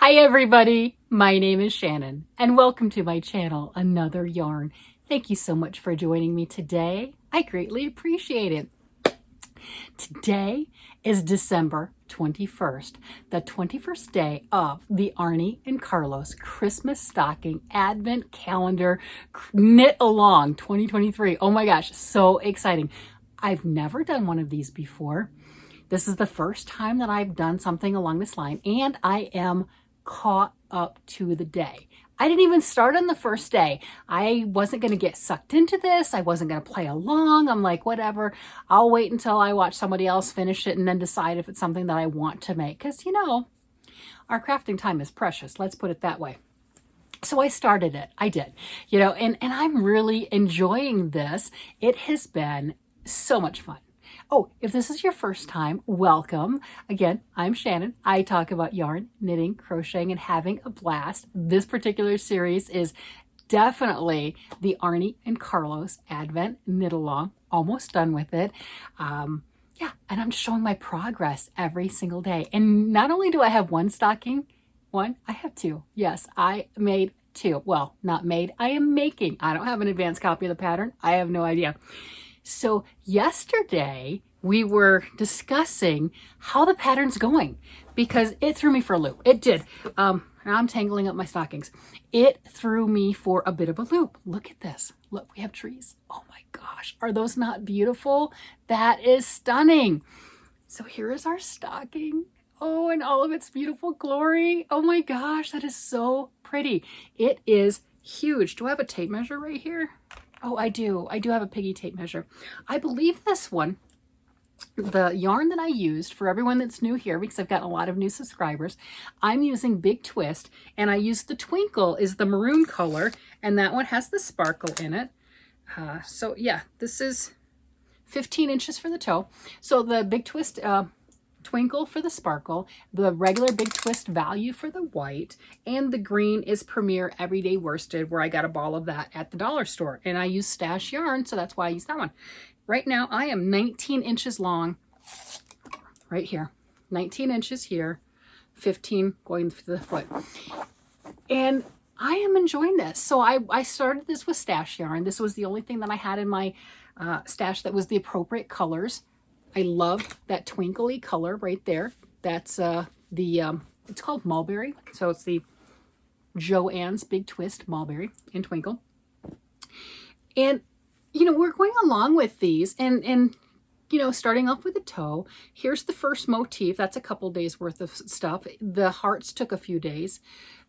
Hi everybody, my name is Shannon and welcome to my channel, Another Yarn. Thank you so much for joining me today. I greatly appreciate it. Today is December 21st, the 21st day of the Arne and Carlos Christmas Stocking Advent Calendar Knit Along 2023. Oh my gosh, so exciting. I've never done one of these before. This is the first time that I've done something along this line, and I am caught up to the day. I didn't even start on the first day. I wasn't going to get sucked into this. I wasn't going to play along. I'm like, whatever. I'll wait until I watch somebody else finish it and then decide if it's something that I want to make. Because, you know, our crafting time is precious. Let's put it that way. So I started it. I did, you know, and I'm really enjoying this. It has been so much fun. Oh, if this is your first time, welcome. Again, I'm Shannon. I talk about yarn, knitting, crocheting, and having a blast. This particular series is definitely the Arne and Carlos Advent Knit Along. Almost done with it. Yeah, and I'm just showing my progress every single day. And not only do I have one stocking, I have two. Yes, I made two. Well, not made, I am making. I don't have an advanced copy of the pattern. I have no idea. So yesterday we were discussing how the pattern's going because it threw me for a loop. It did. Now I'm tangling up my stockings. It threw me for a bit of a loop. Look at this. Look, we have trees. Oh my gosh. Are those not beautiful? That is stunning. So here is our stocking. Oh, and all of its beautiful glory. Oh my gosh, that is so pretty. It is huge. Do I have a tape measure right here? Oh, I do. I do have a piggy tape measure. I believe this one, the yarn that I used for everyone that's new here, because I've gotten a lot of new subscribers, I'm using Big Twist, and I used the Twinkle is the maroon color, and that one has the sparkle in it. So yeah, this is 15 inches for the toe. So the Big Twist Twinkle for the sparkle, the regular Big Twist value for the white, and the green is Premier Everyday Worsted, where I got a ball of that at the dollar store. And I use stash yarn, so that's why I use that one. Right now, I am 19 inches long, right here. 19 inches here, 15 going through the foot. And I am enjoying this. So I started this with stash yarn. This was the only thing that I had in my stash that was the appropriate colors. I love that twinkly color right there. That's it's called Mulberry. So it's the Joann's Big Twist Mulberry in Twinkle. And, you know, we're going along with these and you know, starting off with the toe. Here's the first motif. That's a couple days worth of stuff. The hearts took a few days.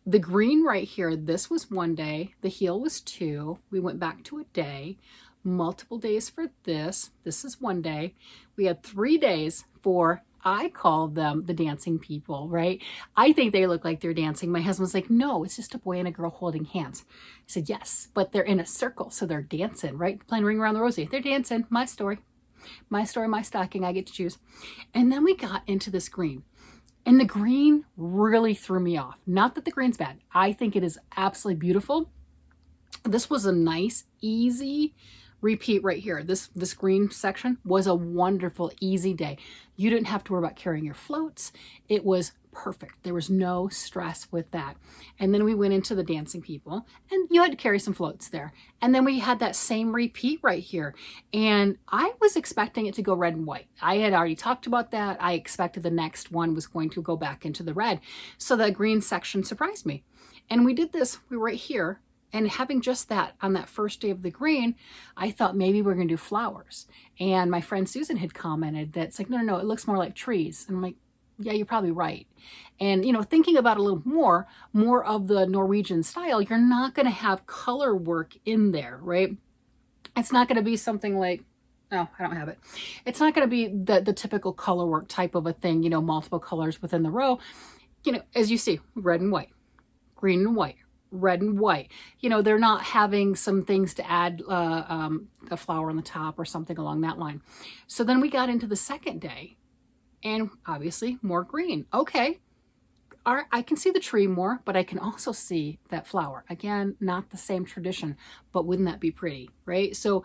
The green right here, this was 1 day. The heel was 2. We went back to a day. Multiple days for this. This is 1 day. We had 3 days for, I call them the dancing people, right? I think they look like they're dancing. My husband's like, no, it's just a boy and a girl holding hands. I said, yes, but they're in a circle, so they're dancing, right? Playing Ring Around the Rosie. They're dancing. My story. My story, my stocking. I get to choose. And then we got into this green. And the green really threw me off. Not that the green's bad. I think it is absolutely beautiful. This was a nice, easy repeat right here. This green section was a wonderful, easy day. You didn't have to worry about carrying your floats. It was perfect. There was no stress with that. And then we went into the dancing people, and you had to carry some floats there. And then we had that same repeat right here. And I was expecting it to go red and white. I had already talked about that. I expected the next one was going to go back into the red. So the green section surprised me. And we did this, we were right here. And having just that on that first day of the green, I thought maybe we're going to do flowers. And my friend Susan had commented that it's like, no, it looks more like trees. And I'm like, yeah, you're probably right. And, you know, thinking about it a little more of the Norwegian style, you're not going to have color work in there, right? It's not going to be something like, oh, I don't have it. It's not going to be the typical color work type of a thing, you know, multiple colors within the row. You know, as you see, red and white, green and white, red and white. You know, they're not having some things to add a flower on the top or something along that line. So then we got into the second day and obviously more green. Okay, I can see the tree more, but I can also see that flower. Again, not the same tradition, but wouldn't that be pretty, right? So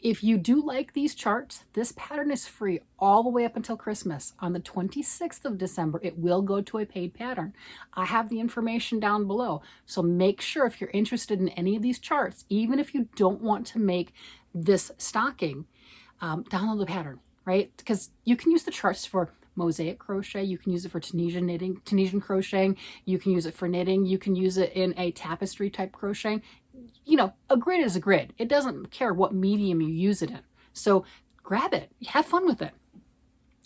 If you do like these charts, this pattern is free all the way up until Christmas. On the 26th of December, it will go to a paid pattern. I have the information down below. So make sure if you're interested in any of these charts, even if you don't want to make this stocking, download the pattern, right? Because you can use the charts for mosaic crochet, you can use it for Tunisian knitting, Tunisian crocheting, you can use it for knitting, you can use it in a tapestry type crocheting. You know, a grid is a grid. It doesn't care what medium you use it in. So grab it, have fun with it.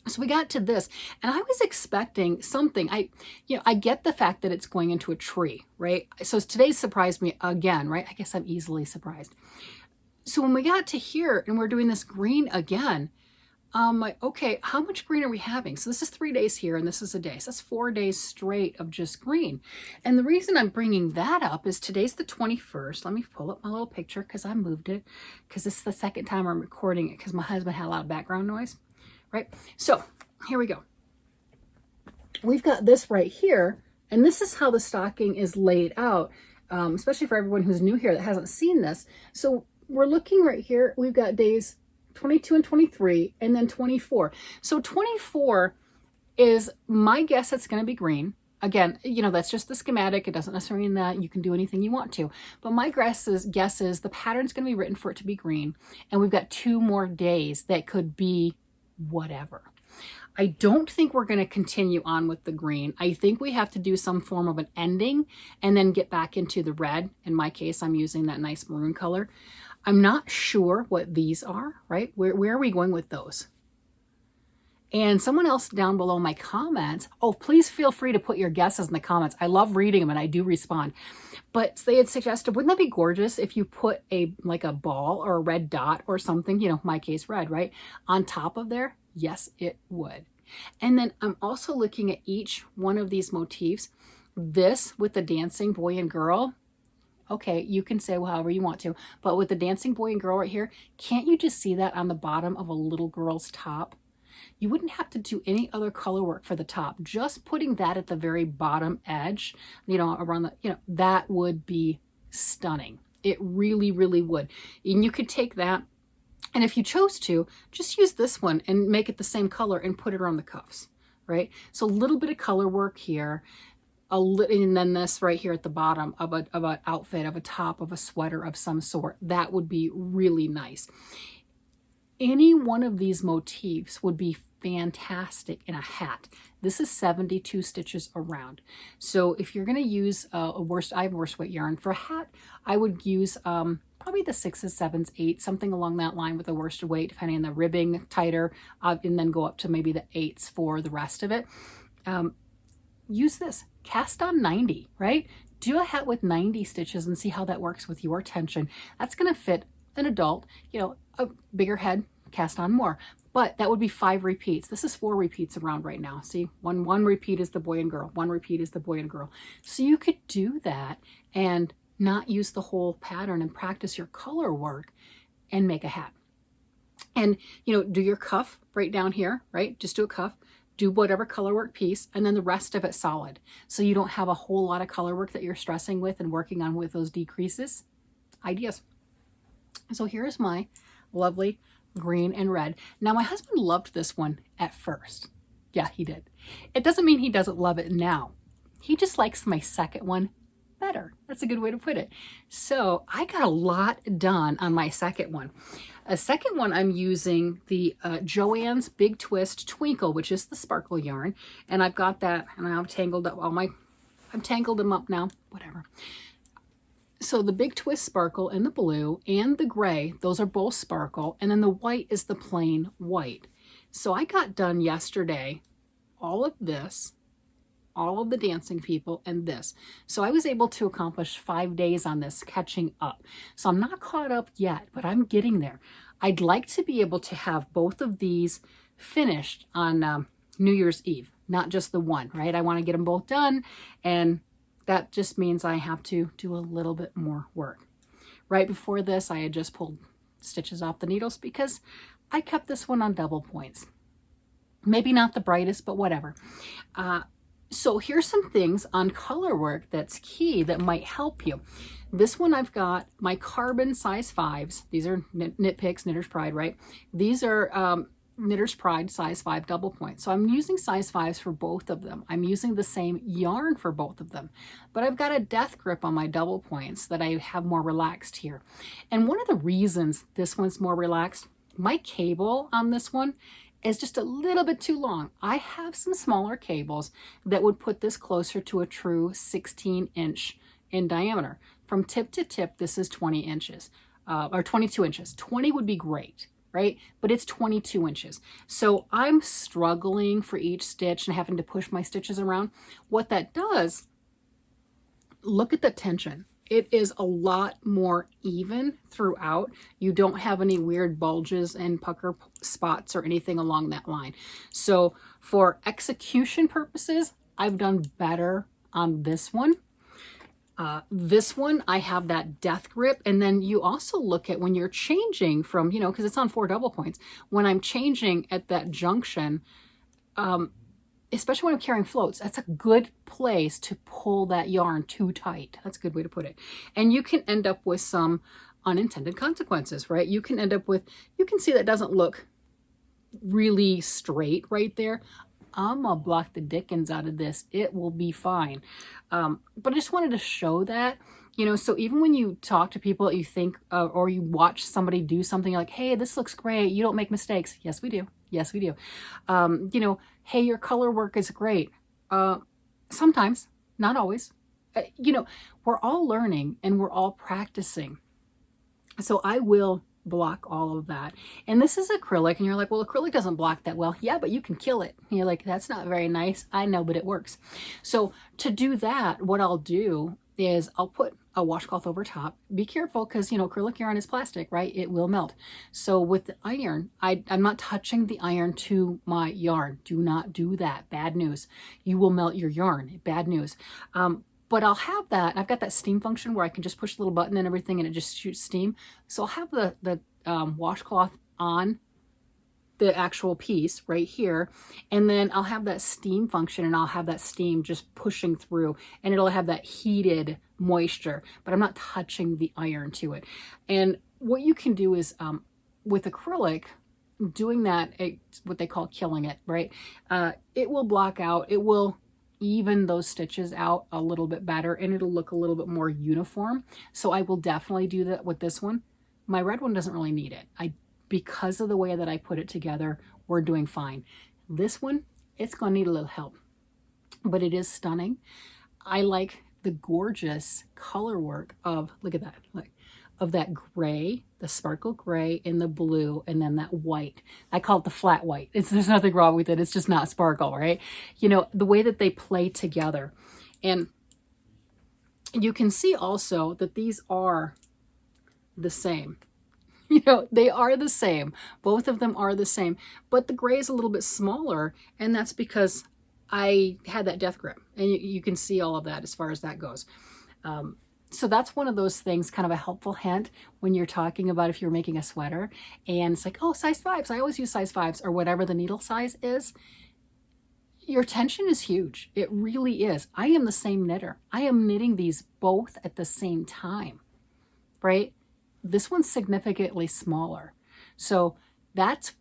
So we got to this, and I was expecting something. I get the fact that it's going into a tree, right? So today surprised me again, right? I guess I'm easily surprised. So when we got to here and we're doing this green again, like, okay, how much green are we having? So this is 3 days here and this is a day. So that's 4 days straight of just green. And the reason I'm bringing that up is today's the 21st. Let me pull up my little picture because I moved it because this is the second time I'm recording it because my husband had a lot of background noise, right? So here we go. We've got this right here, and this is how the stocking is laid out, especially for everyone who's new here that hasn't seen this. So we're looking right here. We've got days 22 and 23, and then 24. So 24 is my guess it's going to be green. Again, you know, that's just the schematic. It doesn't necessarily mean that you can do anything you want to. But my guess is the pattern's going to be written for it to be green. And we've got 2 more days that could be whatever. I don't think we're going to continue on with the green. I think we have to do some form of an ending and then get back into the red. In my case, I'm using that nice maroon color. I'm not sure what these are, right? Where are we going with those? And someone else down below my comments, oh, please feel free to put your guesses in the comments. I love reading them and I do respond. But they had suggested, wouldn't that be gorgeous if you put like a ball or a red dot or something, you know, my case red, right? On top of there? Yes, it would. And then I'm also looking at each one of these motifs. This with the dancing boy and girl. Okay, you can say however you want to, but with the dancing boy and girl right here, can't you just see that on the bottom of a little girl's top? You wouldn't have to do any other color work for the top. Just putting that at the very bottom edge, you know, around the, you know, that would be stunning. It really, really would. And you could take that, and if you chose to, just use this one and make it the same color and put it around the cuffs, right? So a little bit of color work here. And then this right here at the bottom of an outfit, of a top, of a sweater of some sort. That would be really nice. Any one of these motifs would be fantastic in a hat. This is 72 stitches around. So if you're going to use I have worsted weight yarn for a hat, I would use probably the 6s, 7s, 8s, something along that line with a worsted weight, depending on the ribbing tighter, and then go up to maybe the 8s for the rest of it. Use this. Cast on 90, right? Do a hat with 90 stitches and see how that works with your tension. That's going to fit an adult, you know, a bigger head, cast on more. But that would be 5 repeats. This is 4 repeats around right now. See, one repeat is the boy and girl. 1 repeat is the boy and girl. So you could do that and not use the whole pattern and practice your color work and make a hat. And, you know, do your cuff right down here, right? Just do a cuff. Do whatever color work piece, and then the rest of it solid. So you don't have a whole lot of color work that you're stressing with and working on with those decreases. Ideas. So here's my lovely green and red. Now my husband loved this one at first. Yeah, he did. It doesn't mean he doesn't love it now. He just likes my second one better. That's a good way to put it. So I got a lot done on my second one. A second one, I'm using the Joann's Big Twist Twinkle, which is the sparkle yarn. And I've got that, and I've tangled up I've tangled them up now, whatever. So the Big Twist Sparkle in the blue and the gray, those are both sparkle. And then the white is the plain white. So I got done yesterday, all of this, all of the dancing people, and this. So I was able to accomplish 5 days on this, catching up. So I'm not caught up yet, but I'm getting there. I'd like to be able to have both of these finished on New Year's Eve, not just the one, right? I want to get them both done, and that just means I have to do a little bit more work. Right before this, I had just pulled stitches off the needles because I kept this one on double points. Maybe not the brightest, but whatever. So here's some things on color work that's key that might help you. This one I've got my carbon size 5s. These are Knit Picks, Knitter's Pride, right? These are Knitter's Pride size 5 double point. So I'm using size 5s for both of them. I'm using the same yarn for both of them. But I've got a death grip on my double points that I have more relaxed here. And one of the reasons this one's more relaxed, my cable on this one is just a little bit too long. I have some smaller cables that would put this closer to a true 16-inch in diameter. From tip to tip, this is 20 inches, or 22 inches. 20 would be great, right? But it's 22 inches. So I'm struggling for each stitch and having to push my stitches around. What that does, look at the tension. It is a lot more even throughout. You don't have any weird bulges and pucker spots or anything along that line. So for execution purposes, I've done better on this one. This one, I have that death grip. And then you also look at when you're changing from, you know, because it's on 4 double points, when I'm changing at that junction, especially when I'm carrying floats, that's a good place to pull that yarn too tight. That's a good way to put it. And you can end up with some unintended consequences, right? You can end up with, you can see that doesn't look really straight right there. I'm gonna block the dickens out of this. It will be fine. But I just wanted to show that, you know, so even when you talk to people that you think, or you watch somebody do something, you're like, hey, this looks great. You don't make mistakes. Yes, we do. Yes, we do. You know, hey, your color work is great. Sometimes, not always. You know, we're all learning and we're all practicing. So I will block all of that. And this is acrylic, and you're like, well, acrylic doesn't block that well. Yeah, but you can kill it. And you're like, that's not very nice. I know, but it works. So to do that, what I'll do is I'll put a washcloth over top. Be careful because, you know, acrylic yarn is plastic, right? It will melt. So with the iron, I'm not touching the iron to my yarn. Do not do that. Bad news. You will melt your yarn. Bad news. But I'll have that. I've got that steam function where I can just push a little button and everything and it just shoots steam. So I'll have the washcloth on the actual piece right here. And then I'll have that steam function and I'll have that steam just pushing through and it'll have that heated moisture, but I'm not touching the iron to it. And what you can do is with acrylic, doing that, it's what they call killing it, right? It will block out, it will even those stitches out a little bit better and it'll look a little bit more uniform. So I will definitely do that with this one. My red one doesn't really need it. Because of the way that I put it together, we're doing fine. This one, it's gonna need a little help, but it is stunning. I like the gorgeous color work of, look at that, like, of that gray, the sparkle gray and the blue, and then that white. I call it the flat white. There's nothing wrong with it. It's just not sparkle, right? You know, the way that they play together. And you can see also that these are the same. You know, they are the same. Both of them are the same, but the gray is a little bit smaller, and that's because I had that death grip, and you can see all of that as far as that goes. So that's one of those things, kind of a helpful hint when you're talking about if you're making a sweater and it's like, oh, size 5s. I always use size 5s or whatever the needle size is. Your tension is huge. It really is. I am the same knitter. I am knitting these both at the same time, right? This one's significantly smaller. So that's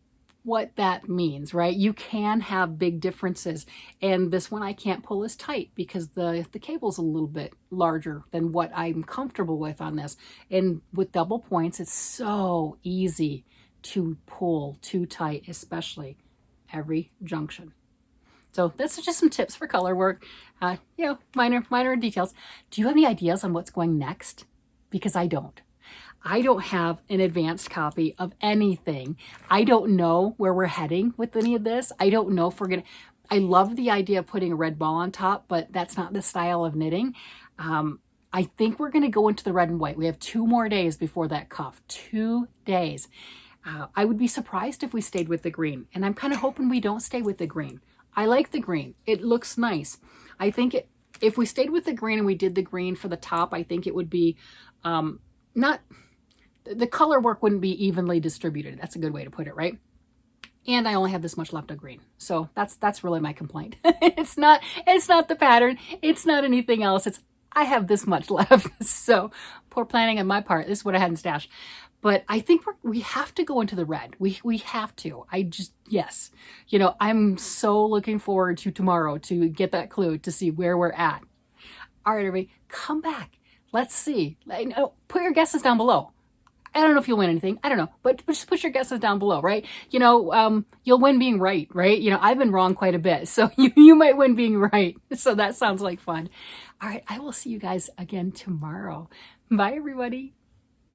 what that means, right? You can have big differences. And this one I can't pull as tight because the cable's a little bit larger than what I'm comfortable with on this. And with double points, it's so easy to pull too tight, especially every junction. So that's just some tips for color work. You know, minor details. Do you have any ideas on what's going next? Because I don't. I don't have an advanced copy of anything. I don't know where we're heading with any of this. I don't know if we're gonna, I love the idea of putting a red ball on top, but that's not the style of knitting. I think we're gonna go into the red and white. We have 2 more days before that cuff, 2 days. I would be surprised if we stayed with the green, and I'm kind of hoping we don't stay with the green. I like the green, it looks nice. I think if we stayed with the green and we did the green for the top, I think it would be not, the color work wouldn't be evenly distributed. That's a good way to put it, right? And I only have this much left of green. So that's really my complaint. It's not the pattern. It's not anything else. It's I have this much left. So poor planning on my part. This is what I had in stash. But I think we have to go into the red. We have to. Yes. You know, I'm so looking forward to tomorrow to get that clue to see where we're at. All right, everybody, come back. Let's see. Put your guesses down below. I don't know if you'll win anything. I don't know. But just put your guesses down below, right? You know, you'll win being right, right? You know, I've been wrong quite a bit. So you might win being right. So that sounds like fun. All right, I will see you guys again tomorrow. Bye, everybody.